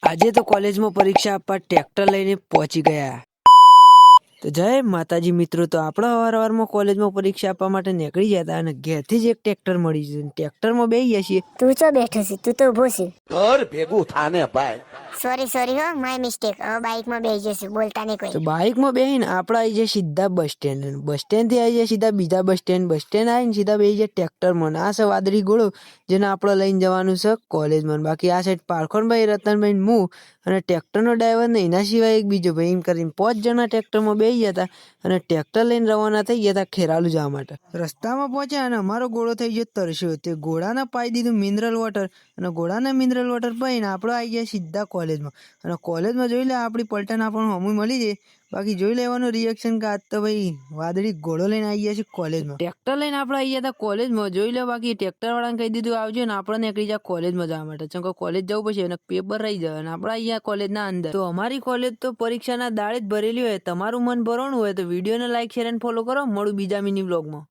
આજે તો કોલેજમાં પરીક્ષા આપવા ટ્રેક્ટર લઈને પહોંચી ગયા. તો જય માતાજી મિત્રો, તો આપણે અવારવારમાં કોલેજમાં પરીક્ષા આપવા માટે નીકળી ગયા હતા અને ઘેરથી જ એક ટ્રેક્ટર મળી ગયું. ટ્રેક્ટરમાં બેસી ગયા છીએ. તું ચો બેઠો છે? તું તો ઉભો છે. ઘર ભેગું થાને ભાઈ. સોરી હો, માય મિસ્ટેક. હવે બાઇકમાં બેસી જશે, બોલતા નહીં તો કોઈ. બાઇકમાં બેસીને આપણે આવી જાય સીધા બસ સ્ટેન્ડ. બસ સ્ટેન્ડથી આવી જાય સીધા બીજા બસ સ્ટેન્ડ. બસ સ્ટેન્ડ આવીને સીધા બેસી જાય ટ્રેક્ટરમાં. આ છે વાદળી ઘોડો, જેને આપણે લઈને જવાનું છે કોલેજમાં. બાકી આ સાઈડ પારખોનભાઈ, રતનભાઈ, હું અને ટ્રેક્ટરનો ડ્રાઈવર ને એના સિવાય એક બીજો ભાઈ, એમ કરીને 5 જણા ટ્રેક્ટરમાં બેસી ગયા હતા અને ટ્રેક્ટર લઈને રવાના થઈ ગયા હતા ખેરાલુ જવા માટે. રસ્તામાં પહોંચ્યા અને અમારો ઘોડો થઈ ગયો તરસ્યો. તે ઘોડાને પાઈ દીધું મિનરલ વોટર અને ઘોડાને મિનરલ વોટર પાઈને આપણે આવી ગયા સીધા કોલેજમાં. અને કોલેજમાં જોઈ લે આપણી પલટન આપણને હમું મળી જાય. બાકી જોઈ લેવાનું રિએક્શન કે આજ તો ભાઈ વાદળી ઘોડો લઈને આવી ગયા છે કોલેજમાં. ટ્રેક્ટર લઈને આપણે આવી ગયા હતા કોલેજમાં. જોઈ લે બાકી ટ્રેક્ટર વાળાને કહી દીધું આવજો ને આપણે નીકળી જાય કોલેજમાં જવા માટે. ચમ કે કોલેજ જવું પડશે અને પેપર રહી જાય અને આપણે અહીંયા કોલેજના અંદર. તો અમારી કોલેજ તો પરીક્ષાના દાડે જ ભરેલી હોય. તમારું મન ભરવાનું હોય તો વિડીયોને લાઈક, શેર અને ફોલો કરો. મળું બીજા મિની બ્લોગમાં.